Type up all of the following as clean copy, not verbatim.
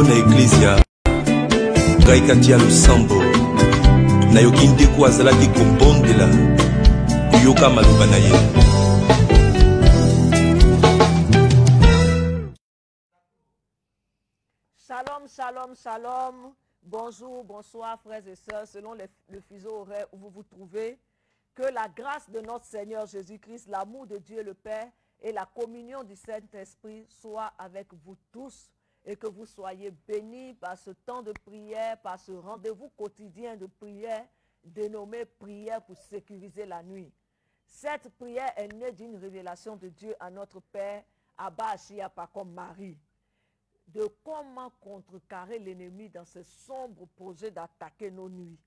na eklezia ngai kati ya losambo nayoki ndeko azalaki kobondela yoka maloba na ye. Shalom, shalom, shalom. Bonjour, bonsoir frères et sœurs, selon le fuseau horaire où vous vous trouvez. Que la grâce de notre Seigneur Jésus-Christ, l'amour de Dieu le Père et la communion du Saint-Esprit soient avec vous tous et que vous soyez bénis par ce temps de prière, par ce rendez-vous quotidien de prière dénommé prière pour sécuriser la nuit. Cette prière est née d'une révélation de Dieu à notre Père, Abba Ashiapa comme Marie, de comment contrecarrer l'ennemi dans ce sombre projet d'attaquer nos nuits.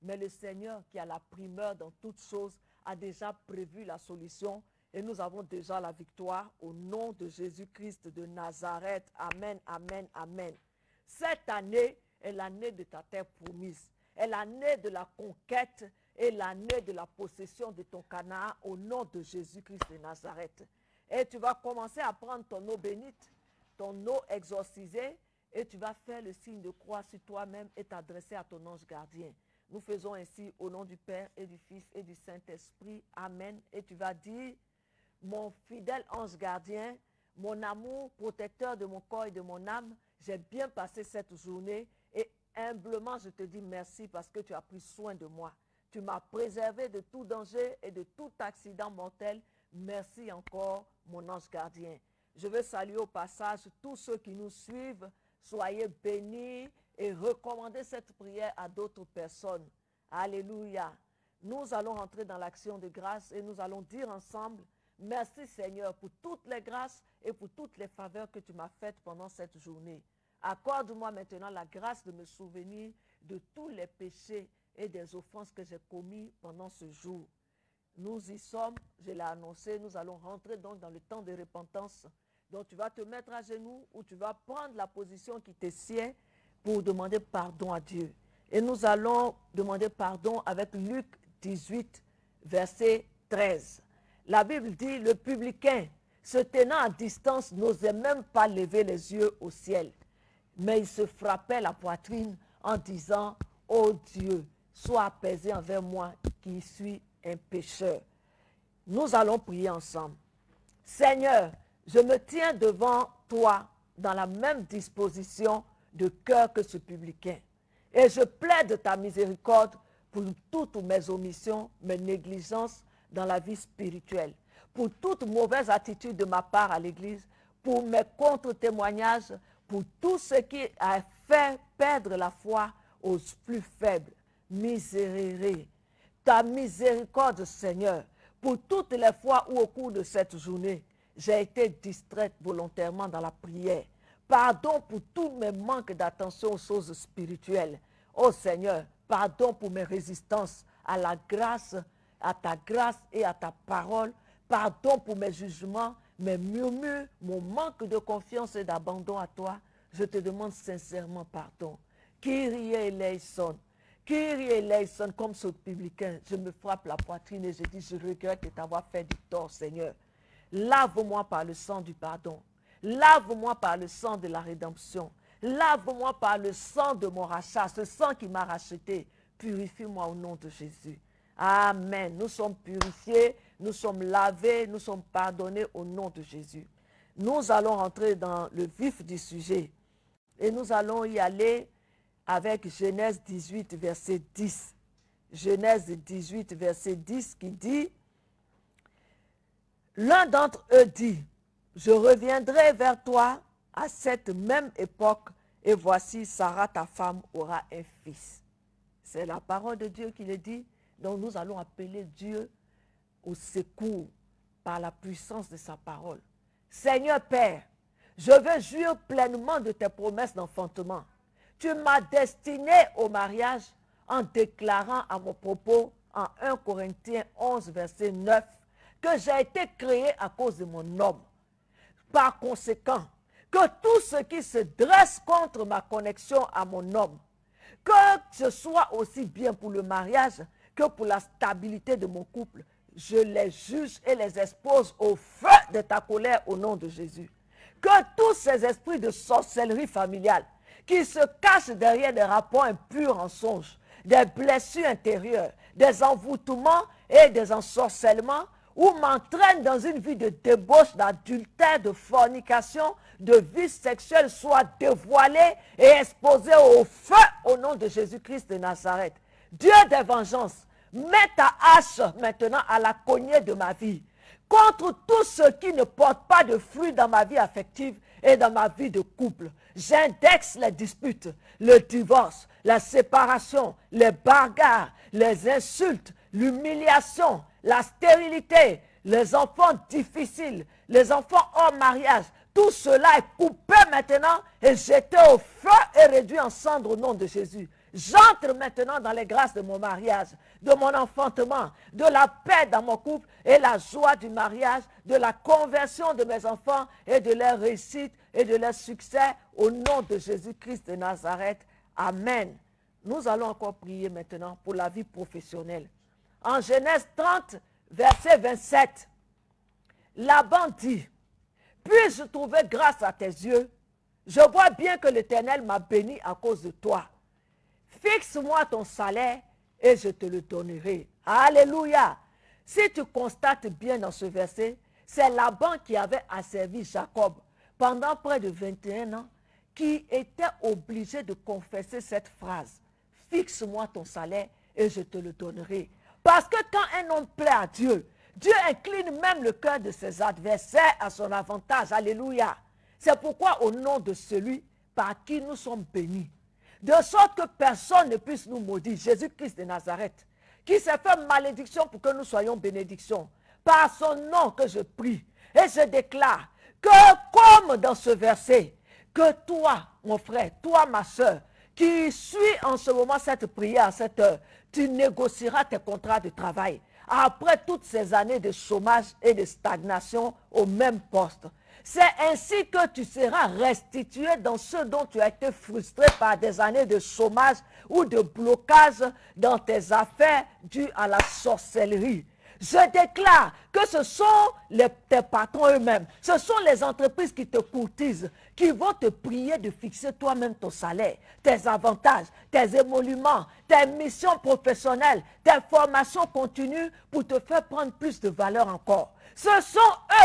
Mais le Seigneur qui a la primeur dans toutes choses a déjà prévu la solution et nous avons déjà la victoire au nom de Jésus-Christ de Nazareth. Amen, amen, amen. Cette année est l'année de ta terre promise, est l'année de la conquête et l'année de la possession de ton Canaan au nom de Jésus-Christ de Nazareth. Et tu vas commencer à prendre ton eau bénite, ton eau exorcisée, et tu vas faire le signe de croix sur toi-même et t'adresser à ton ange gardien. Nous faisons ainsi au nom du Père et du Fils et du Saint-Esprit. Amen. Et tu vas dire, mon fidèle ange gardien, mon amour protecteur de mon corps et de mon âme, j'ai bien passé cette journée et humblement je te dis merci parce que tu as pris soin de moi. Tu m'as préservé de tout danger et de tout accident mortel. Merci encore, mon ange gardien. Je veux saluer au passage tous ceux qui nous suivent. Soyez bénis et recommandez cette prière à d'autres personnes. Alléluia. Nous allons rentrer dans l'action de grâce et nous allons dire ensemble, merci Seigneur pour toutes les grâces et pour toutes les faveurs que tu m'as faites pendant cette journée. Accorde-moi maintenant la grâce de me souvenir de tous les péchés et des offenses que j'ai commis pendant ce jour. Nous y sommes, je l'ai annoncé, nous allons rentrer donc dans le temps de repentance. Donc tu vas te mettre à genoux ou tu vas prendre la position qui te sied pour demander pardon à Dieu. Et nous allons demander pardon avec Luc 18, verset 13. La Bible dit, le publicain, se tenant à distance, n'osait même pas lever les yeux au ciel. Mais il se frappait la poitrine en disant, ô Dieu, sois apaisé envers moi qui suis un pécheur. Nous allons prier ensemble. Seigneur, je me tiens devant toi dans la même disposition de cœur que ce publicain. Et je plaide ta miséricorde pour toutes mes omissions, mes négligences dans la vie spirituelle, pour toute mauvaise attitude de ma part à l'Église, pour mes contre-témoignages, pour tout ce qui a fait perdre la foi aux plus faibles. Miséréré, ta miséricorde, Seigneur, pour toutes les fois où au cours de cette journée, j'ai été distraite volontairement dans la prière. Pardon pour tous mes manques d'attention aux choses spirituelles. Oh Seigneur, pardon pour mes résistances à la grâce, à ta grâce et à ta parole. Pardon pour mes jugements, mes murmures, mon manque de confiance et d'abandon à toi. Je te demande sincèrement pardon. Kyrie eleison. Kyrie eleison, comme ce publicain, je me frappe la poitrine et je dis, je regrette de t'avoir fait du tort, Seigneur. Lave-moi par le sang du pardon. Lave-moi par le sang de la rédemption. Lave-moi par le sang de mon rachat, ce sang qui m'a racheté. Purifie-moi au nom de Jésus. Amen. Nous sommes purifiés, nous sommes lavés, nous sommes pardonnés au nom de Jésus. Nous allons rentrer dans le vif du sujet. Et nous allons y aller avec Genèse 18, verset 10. Genèse 18, verset 10 qui dit, l'un d'entre eux dit, je reviendrai vers toi à cette même époque et voici Sarah ta femme aura un fils. C'est la parole de Dieu qui le dit. Donc nous allons appeler Dieu au secours par la puissance de sa parole. Seigneur Père, je veux jouir pleinement de tes promesses d'enfantement. Tu m'as destiné au mariage en déclarant à mon propos en 1 Corinthiens 11, verset 9, que j'ai été créé à cause de mon homme. Par conséquent, que tout ce qui se dresse contre ma connexion à mon homme, que ce soit aussi bien pour le mariage que pour la stabilité de mon couple, je les juge et les expose au feu de ta colère au nom de Jésus. Que tous ces esprits de sorcellerie familiale qui se cachent derrière des rapports impurs en songe, des blessures intérieures, des envoûtements et des ensorcellements, ou m'entraîne dans une vie de débauche, d'adultère, de fornication, de vie sexuelle, soit dévoilé et exposé au feu au nom de Jésus-Christ de Nazareth. Dieu des vengeances, mets ta hache maintenant à la cognée de ma vie, contre tout ce qui ne porte pas de fruits dans ma vie affective et dans ma vie de couple. J'indexe les disputes, le divorce, la séparation, les bagarres, les insultes, l'humiliation, la stérilité, les enfants difficiles, les enfants hors mariage. Tout cela est coupé maintenant et jeté au feu et réduit en cendres au nom de Jésus. J'entre maintenant dans les grâces de mon mariage, de mon enfantement, de la paix dans mon couple et la joie du mariage, de la conversion de mes enfants et de leur réussite et de leur succès au nom de Jésus-Christ de Nazareth. Amen. Nous allons encore prier maintenant pour la vie professionnelle. En Genèse 30, verset 27, Laban dit, « Puis-je trouver grâce à tes yeux? Je vois bien que l'Éternel m'a béni à cause de toi. Fixe-moi ton salaire et je te le donnerai. » Alléluia! Si tu constates bien dans ce verset, c'est Laban qui avait asservi Jacob pendant près de 21 ans, qui était obligé de confesser cette phrase. « Fixe-moi ton salaire et je te le donnerai. » Parce que quand un homme plaît à Dieu, Dieu incline même le cœur de ses adversaires à son avantage. Alléluia. C'est pourquoi au nom de celui par qui nous sommes bénis, de sorte que personne ne puisse nous maudire, Jésus-Christ de Nazareth, qui s'est fait malédiction pour que nous soyons bénédictions. Par son nom que je prie et je déclare que comme dans ce verset, que toi, mon frère, toi, ma soeur, qui suis en ce moment cette prière à cette heure, tu négocieras tes contrats de travail après toutes ces années de chômage et de stagnation au même poste. C'est ainsi que tu seras restitué dans ce dont tu as été frustré par des années de chômage ou de blocage dans tes affaires dues à la sorcellerie. Je déclare que ce sont tes patrons eux-mêmes, ce sont les entreprises qui te courtisent, qui vont te prier de fixer toi-même ton salaire, tes avantages, tes émoluments, tes missions professionnelles, tes formations continues pour te faire prendre plus de valeur encore. Ce sont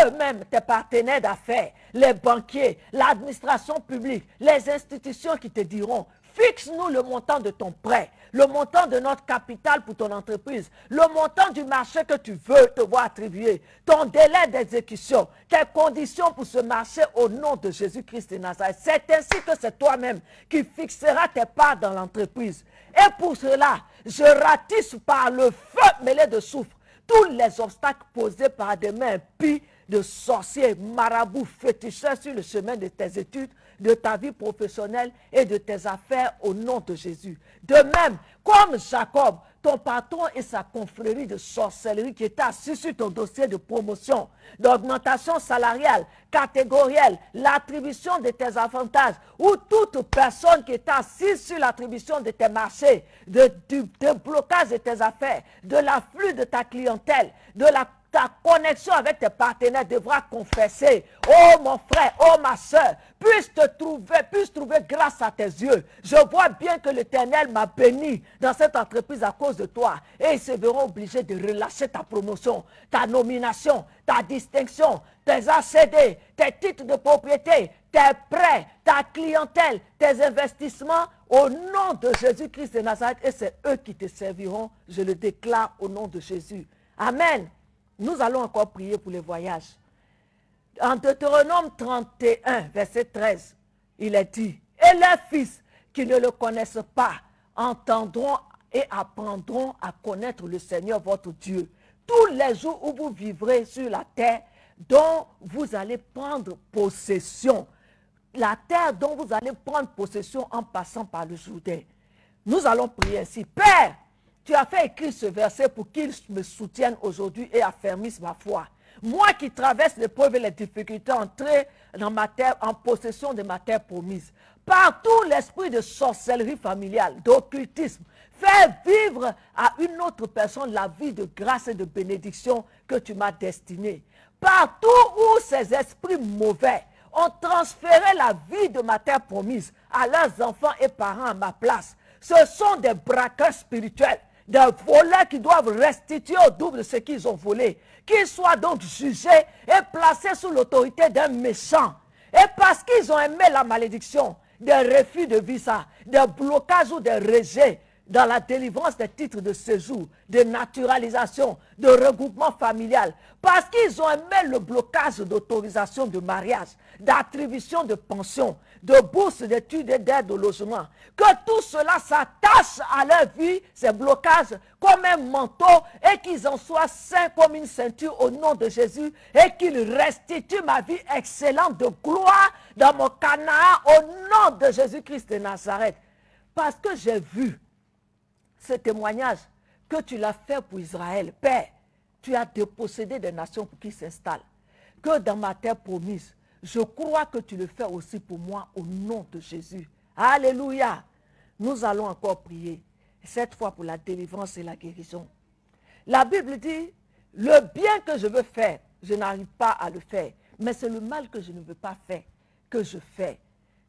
eux-mêmes tes partenaires d'affaires, les banquiers, l'administration publique, les institutions qui te diront: fixe-nous le montant de ton prêt, le montant de notre capital pour ton entreprise, le montant du marché que tu veux te voir attribuer, ton délai d'exécution, tes conditions pour ce marché au nom de Jésus-Christ de Nazareth. C'est ainsi que c'est toi-même qui fixeras tes parts dans l'entreprise. Et pour cela, je ratisse par le feu mêlé de soufre tous les obstacles posés par des mains impies de sorciers, marabouts, féticheurs sur le chemin de tes études, de ta vie professionnelle et de tes affaires au nom de Jésus. De même, comme Jacob, ton patron et sa confrérie de sorcellerie qui était assis sur ton dossier de promotion, d'augmentation salariale, catégorielle, l'attribution de tes avantages, ou toute personne qui est assise sur l'attribution de tes marchés, du blocage de tes affaires, de l'afflux de ta clientèle, de ta connexion avec tes partenaires devra confesser: oh mon frère, oh ma soeur, puisse trouver grâce à tes yeux. Je vois bien que l'Éternel m'a béni dans cette entreprise à cause de toi. Et ils se verront obligés de relâcher ta promotion, ta nomination, ta distinction, tes ACD, tes titres de propriété, tes prêts, ta clientèle, tes investissements au nom de Jésus-Christ de Nazareth. Et c'est eux qui te serviront. Je le déclare au nom de Jésus. Amen. Nous allons encore prier pour les voyages. En Deutéronome 31, verset 13, il est dit: et leurs fils qui ne le connaissent pas entendront et apprendront à connaître le Seigneur votre Dieu tous les jours où vous vivrez sur la terre dont vous allez prendre possession. La terre dont vous allez prendre possession en passant par le Jourdain. Nous allons prier ainsi: Père, tu as fait écrire ce verset pour qu'il me soutienne aujourd'hui et affermisse ma foi. Moi qui traverse l'épreuve et les difficultés, entrer dans ma terre, en possession de ma terre promise. Partout l'esprit de sorcellerie familiale, d'occultisme, fais vivre à une autre personne la vie de grâce et de bénédiction que tu m'as destinée. Partout où ces esprits mauvais ont transféré la vie de ma terre promise à leurs enfants et parents à ma place. Ce sont des braqueurs spirituels, des voleurs qui doivent restituer au double de ce qu'ils ont volé. Qu'ils soient donc jugés et placés sous l'autorité d'un méchant. Et parce qu'ils ont aimé la malédiction, des refus de visa, des blocages ou des rejets dans la délivrance des titres de séjour, de naturalisation, de regroupement familial, parce qu'ils ont aimé le blocage d'autorisation de mariage, d'attribution de pension, de bourse d'études et d'aide au logement, que tout cela s'attache à leur vie, ces blocages, comme un manteau, et qu'ils en soient saints comme une ceinture au nom de Jésus, et qu'ils restituent ma vie excellente de gloire dans mon Canaan au nom de Jésus-Christ de Nazareth. Parce que j'ai vu ce témoignage que tu l'as fait pour Israël. Père, tu as dépossédé des nations pour qu'ils s'installent. Que dans ma terre promise, je crois que tu le fais aussi pour moi au nom de Jésus. Alléluia. Nous allons encore prier, cette fois pour la délivrance et la guérison. La Bible dit, le bien que je veux faire, je n'arrive pas à le faire. Mais c'est le mal que je ne veux pas faire, que je fais.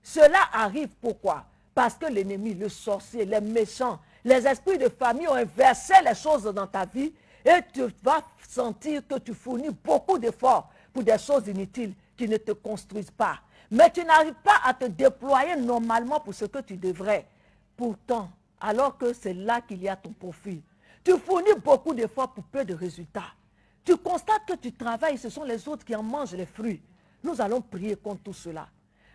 Cela arrive pourquoi? Parce que l'ennemi, le sorcier, les méchants, les esprits de famille ont inversé les choses dans ta vie et tu vas sentir que tu fournis beaucoup d'efforts pour des choses inutiles qui ne te construisent pas. Mais tu n'arrives pas à te déployer normalement pour ce que tu devrais. Pourtant, alors que c'est là qu'il y a ton profit, tu fournis beaucoup d'efforts pour peu de résultats. Tu constates que tu travailles, ce sont les autres qui en mangent les fruits. Nous allons prier contre tout cela.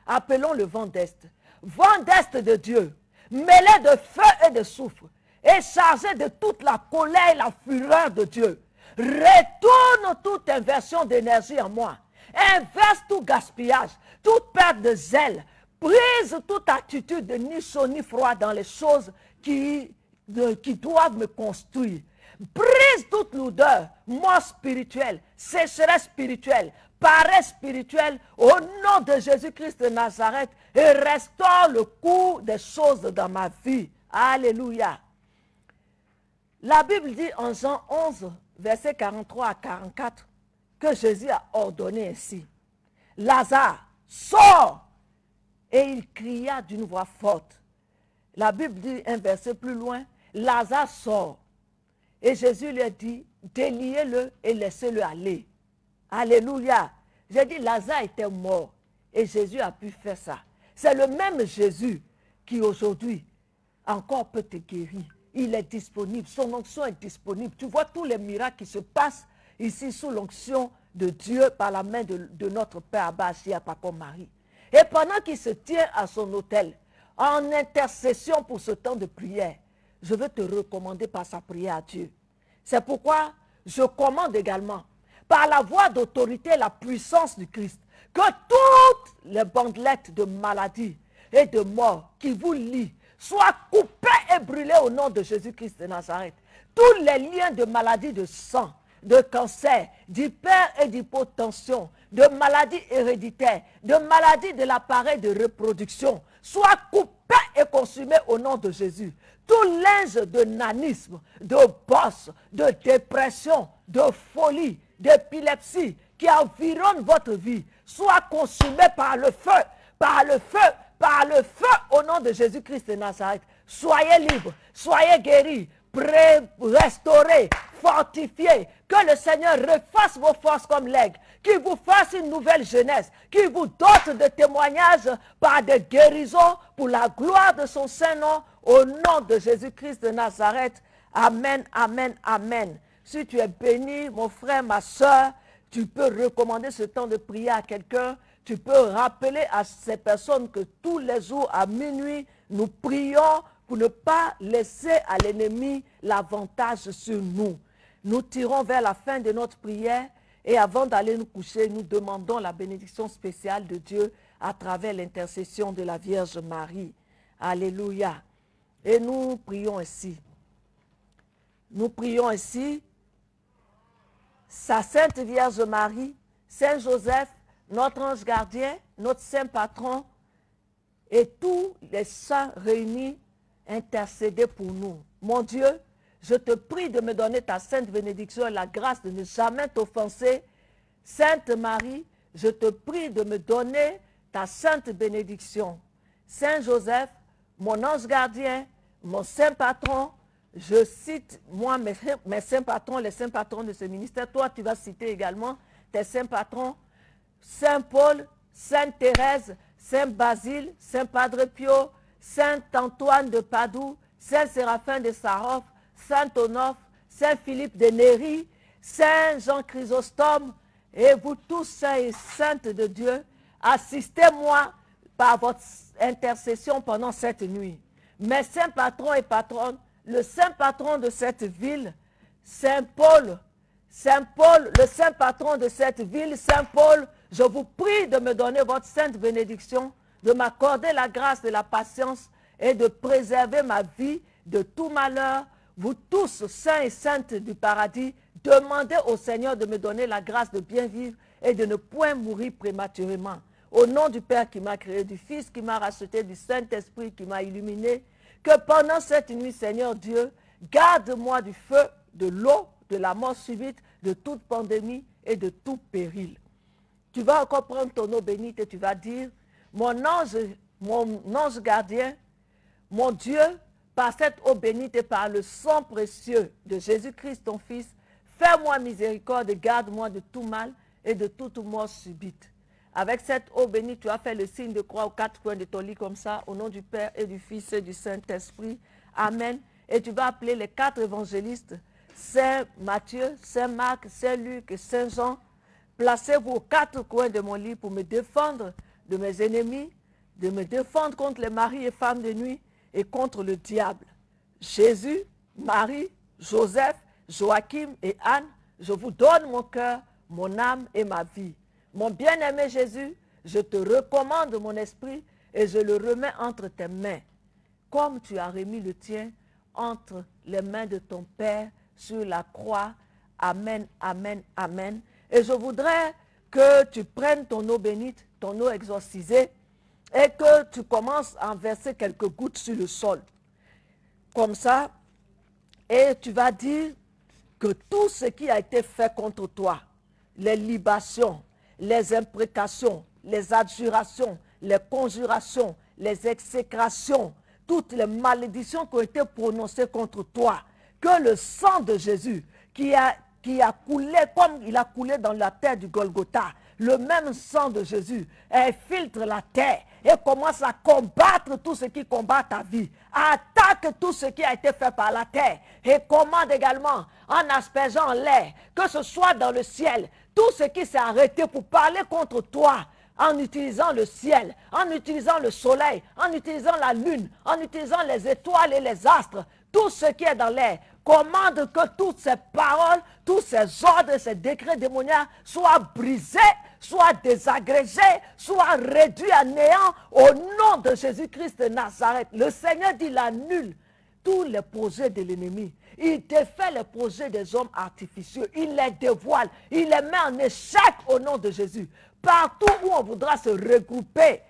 Appelons le vent d'Est. Vent d'Est de Dieu, mêlé de feu et de soufre, et chargé de toute la colère et la fureur de Dieu. Retourne toute inversion d'énergie en moi. Inverse tout gaspillage, toute perte de zèle. Brise toute attitude de ni chaud ni froid dans les choses qui doivent me construire. Brise toute lourdeur, mort spirituelle, sécheresse spirituelle, paresse spirituelle au nom de Jésus-Christ de Nazareth et restaure le cours des choses dans ma vie. Alléluia. La Bible dit en Jean 11, versets 43 à 44, que Jésus a ordonné ainsi. Lazare, sors! Et il cria d'une voix forte. La Bible dit un verset plus loin, Lazare sort. Et Jésus lui a dit, déliez-le et laissez-le aller. Alléluia. J'ai dit, Lazare était mort et Jésus a pu faire ça. C'est le même Jésus qui aujourd'hui encore peut te guérir. Il est disponible, son onction est disponible. Tu vois tous les miracles qui se passent ici sous l'onction de Dieu par la main de notre Père Abba, Papa Marie. Et pendant qu'il se tient à son autel, en intercession pour ce temps de prière, je veux te recommander par sa prière à Dieu. C'est pourquoi je commande également, par la voix d'autorité et la puissance du Christ, que toutes les bandelettes de maladie et de mort qui vous lient soient coupées et brûlées au nom de Jésus-Christ de Nazareth. Tous les liens de maladie de sang, de cancer, d'hyper et d'hypotension, de maladies héréditaires, de maladies de l'appareil de reproduction, soient coupés et consumés au nom de Jésus. Tout linge de nanisme, de bosse, de dépression, de folie, d'épilepsie qui environne votre vie, soit consumé par le feu, par le feu, par le feu au nom de Jésus-Christ de Nazareth. Soyez libres, soyez guéris, restaurés, fortifiés. Que le Seigneur refasse vos forces comme l'aigle, qu'il vous fasse une nouvelle jeunesse, qu'il vous dote de témoignages par des guérisons pour la gloire de son Saint-Nom, au nom de Jésus-Christ de Nazareth. Amen, amen, amen. Si tu es béni, mon frère, ma soeur, tu peux recommander ce temps de prière à quelqu'un. Tu peux rappeler à ces personnes que tous les jours à minuit, nous prions pour ne pas laisser à l'ennemi l'avantage sur nous. Nous tirons vers la fin de notre prière et avant d'aller nous coucher, nous demandons la bénédiction spéciale de Dieu à travers l'intercession de la Vierge Marie. Alléluia. Et nous prions ainsi. Nous prions ainsi. Sa Sainte Vierge Marie, Saint Joseph, notre ange gardien, notre saint patron et tous les saints réunis intercéder pour nous. Mon Dieu, je te prie de me donner ta sainte bénédiction et la grâce de ne jamais t'offenser. Sainte Marie, je te prie de me donner ta sainte bénédiction. Saint Joseph, mon ange gardien, mon saint patron, je cite moi mes saints patrons, les saints patrons de ce ministère. Toi, tu vas citer également tes saints patrons. Saint Paul, Sainte Thérèse, Saint Basile, Saint Padre Pio, Saint Antoine de Padoue, Saint Séraphin de Sarov, Saint Onofre, Saint Philippe de Néri, Saint Jean Chrysostome, et vous tous saints et saintes de Dieu, assistez-moi par votre intercession pendant cette nuit. Mes saints patrons et patronnes, le saint patron de cette ville, Saint Paul, le saint patron de cette ville, Saint Paul, je vous prie de me donner votre sainte bénédiction, de m'accorder la grâce de la patience et de préserver ma vie de tout malheur. Vous tous, saints et saintes du paradis, demandez au Seigneur de me donner la grâce de bien vivre et de ne point mourir prématurément. Au nom du Père qui m'a créé, du Fils qui m'a racheté, du Saint-Esprit qui m'a illuminé, que pendant cette nuit, Seigneur Dieu, garde-moi du feu, de l'eau, de la mort subite, de toute pandémie et de tout péril. Tu vas encore prendre ton eau bénite et tu vas dire, mon ange gardien, mon Dieu, par cette eau bénite et par le sang précieux de Jésus-Christ, ton Fils, fais-moi miséricorde et garde-moi de tout mal et de toute mort subite. Avec cette eau bénite, tu as fait le signe de croix aux quatre coins de ton lit comme ça, au nom du Père et du Fils et du Saint-Esprit. Amen. Et tu vas appeler les quatre évangélistes, Saint Matthieu, Saint Marc, Saint Luc et Saint Jean. Placez-vous aux quatre coins de mon lit pour me défendre de mes ennemis, de me défendre contre les maris et femmes de nuit et contre le diable. Jésus, Marie, Joseph, Joachim et Anne, je vous donne mon cœur, mon âme et ma vie. Mon bien-aimé Jésus, je te recommande mon esprit et je le remets entre tes mains, comme tu as remis le tien entre les mains de ton Père sur la croix. Amen, amen, amen. Et je voudrais que tu prennes ton eau bénite, ton eau exorcisée, et que tu commences à en verser quelques gouttes sur le sol. Comme ça, et tu vas dire que tout ce qui a été fait contre toi, les libations, les imprécations, les adjurations, les conjurations, les exécrations, toutes les malédictions qui ont été prononcées contre toi, que le sang de Jésus qui a coulé comme il a coulé dans la terre du Golgotha, le même sang de Jésus infiltre la terre et commence à combattre tout ce qui combat ta vie, attaque tout ce qui a été fait par la terre et commande également en aspergeant en l'air, que ce soit dans le ciel, tout ce qui s'est arrêté pour parler contre toi, en utilisant le ciel, en utilisant le soleil, en utilisant la lune, en utilisant les étoiles et les astres, tout ce qui est dans l'air, commande que toutes ces paroles, tous ces ordres, ces décrets démoniaques soient brisés, soient désagrégés, soient réduits à néant au nom de Jésus-Christ de Nazareth. Le Seigneur dit, il annule tous les projets de l'ennemi. Il défait les projets des hommes artificieux. Il les dévoile. Il les met en échec au nom de Jésus. Partout où on voudra se regrouper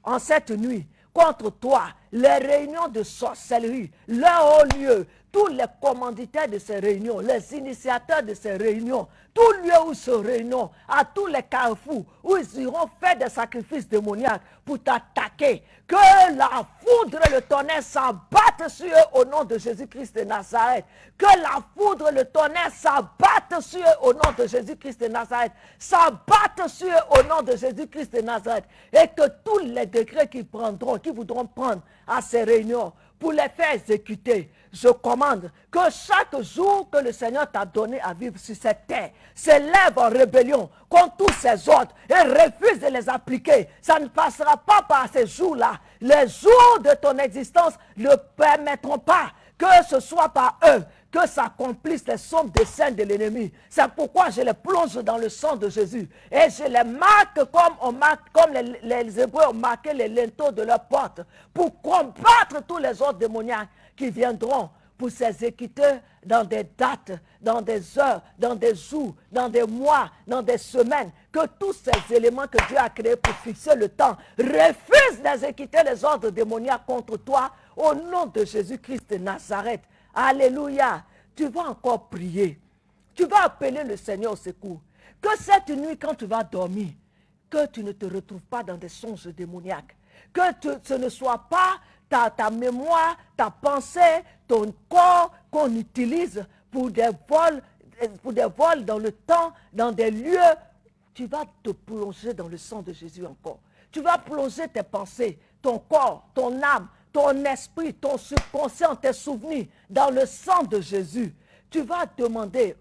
en cette nuit contre toi, les réunions de sorcellerie, leur haut lieu, tous les commanditaires de ces réunions, les initiateurs de ces réunions, tout lieu où ils se réunissent, à tous les carrefours où ils iront faire des sacrifices démoniaques pour t'attaquer, que la foudre et le tonnerre s'abattent sur eux au nom de Jésus-Christ de Nazareth, que la foudre et le tonnerre s'abattent sur eux au nom de Jésus-Christ de Nazareth, s'abattent sur eux au nom de Jésus-Christ de Nazareth, et que tous les décrets qu'ils prendront, qu'ils voudront prendre à ces réunions, pour les faire exécuter, je commande que chaque jour que le Seigneur t'a donné à vivre sur cette terre, s'élève en rébellion contre tous ces ordres et refuse de les appliquer. Ça ne passera pas par ces jours-là. Les jours de ton existence ne permettront pas que ce soit par eux que s'accomplissent les sombres desseins de l'ennemi. C'est pourquoi je les plonge dans le sang de Jésus et je les marque comme les Hébreux ont marqué les linteaux de leurs portes pour combattre tous les autres démoniaques qui viendront pour s'exécuter dans des dates, dans des heures, dans des jours, dans des mois, dans des semaines, que tous ces éléments que Dieu a créés pour fixer le temps refusent d'exécuter les ordres démoniaques contre toi au nom de Jésus-Christ de Nazareth. Alléluia. Tu vas encore prier. Tu vas appeler le Seigneur au secours. Que cette nuit, quand tu vas dormir, que tu ne te retrouves pas dans des songes démoniaques. Que ce ne soit pas ta mémoire, ta pensée, ton corps qu'on utilise pour des vols dans le temps, dans des lieux. Tu vas te plonger dans le sang de Jésus encore. Tu vas plonger tes pensées, ton corps, ton âme, ton esprit, ton subconscient, tes souvenirs dans le sang de Jésus. Tu vas demander,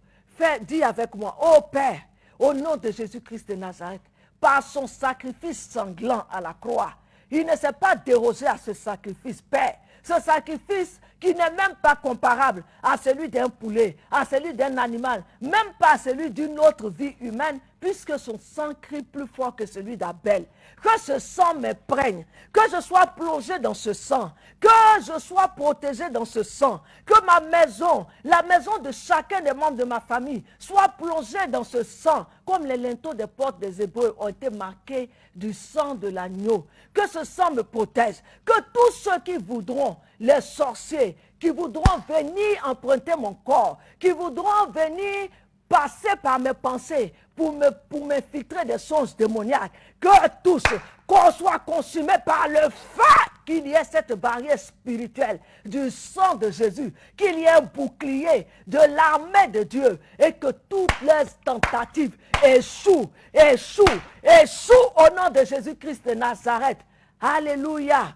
dis avec moi, ô Père, au nom de Jésus-Christ de Nazareth, par son sacrifice sanglant à la croix, il ne s'est pas dérogé à ce sacrifice, Père. Ce sacrifice qui n'est même pas comparable à celui d'un poulet, à celui d'un animal, même pas à celui d'une autre vie humaine, puisque son sang crie plus fort que celui d'Abel. Que ce sang m'imprègne, que je sois plongé dans ce sang, que je sois protégé dans ce sang, que ma maison, la maison de chacun des membres de ma famille, soit plongée dans ce sang, comme les linteaux des portes des Hébreux ont été marqués du sang de l'agneau. Que ce sang me protège, que tous ceux qui voudront, les sorciers, qui voudront venir emprunter mon corps, qui voudront venir passer par mes pensées pour m'infiltrer des songes démoniaques, que tous, qu'on soit consumé par le feu, qu'il y ait cette barrière spirituelle du sang de Jésus, qu'il y ait un bouclier de l'armée de Dieu et que toutes les tentatives échouent au nom de Jésus-Christ de Nazareth. Alléluia.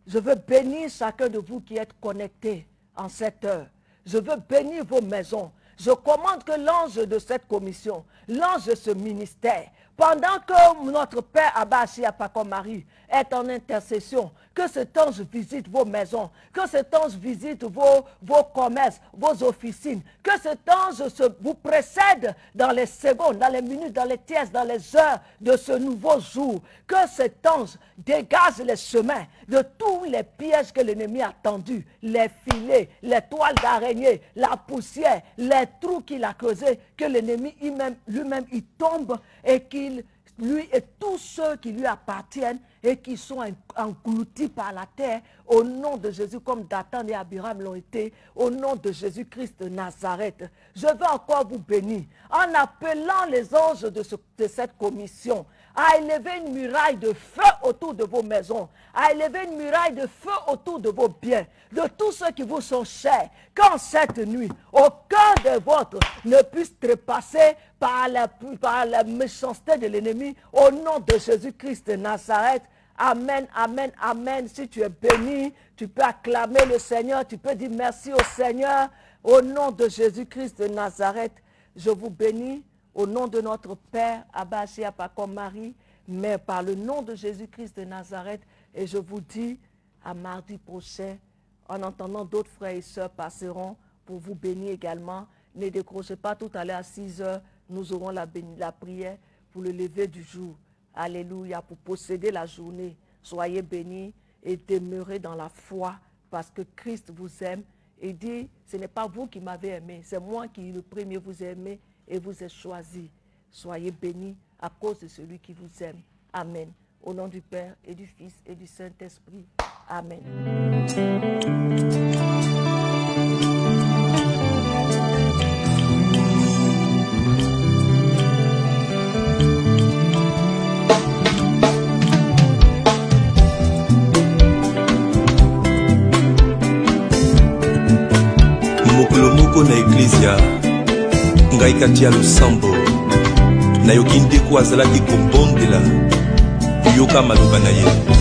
Je veux bénir chacun de vous qui êtes connectés en cette heure. Je veux bénir vos maisons. Je commande que l'ange de cette commission, l'ange de ce ministère, pendant que notre Père Abba-Shia Pakomari est en intercession, que cet ange visite vos maisons, que cet ange visite vos commerces, vos officines, que cet ange vous précède dans les secondes, dans les minutes, dans les tiers, dans les heures de ce nouveau jour, que cet ange dégage les chemins de tous les pièges que l'ennemi a tendus, les filets, les toiles d'araignée, la poussière, les trous qu'il a creusés, que l'ennemi lui-même il tombe et qu'il, lui et tous ceux qui lui appartiennent et qui sont engloutis par la terre, au nom de Jésus, comme Dathan et Abiram l'ont été, au nom de Jésus-Christ de Nazareth. Je veux encore vous bénir en appelant les anges de cette commission à élever une muraille de feu autour de vos maisons, à élever une muraille de feu autour de vos biens, de tous ceux qui vous sont chers, qu'en cette nuit, aucun de vôtres ne puisse trépasser par la méchanceté de l'ennemi, au nom de Jésus-Christ de Nazareth. Amen, amen, amen. Si tu es béni, tu peux acclamer le Seigneur, tu peux dire merci au Seigneur. Au nom de Jésus-Christ de Nazareth, je vous bénis. Au nom de notre Père, Abba-Shia Pakomari, mais par le nom de Jésus-Christ de Nazareth, et je vous dis à mardi prochain, en entendant d'autres frères et sœurs passeront pour vous bénir également. Ne décrochez pas, tout à l'heure à 6 heures, nous aurons la prière pour le lever du jour. Alléluia, pour posséder la journée. Soyez bénis et demeurez dans la foi parce que Christ vous aime. Et dit, ce n'est pas vous qui m'avez aimé, c'est moi qui le premier vous ai aimé et vous ai choisi. Soyez bénis à cause de celui qui vous aime. Amen. Au nom du Père et du Fils et du Saint-Esprit. Amen. Moko na Ecclesia ngai kati ya losambo nayoki ndeko azalaki kobondela yoka maloba na ye.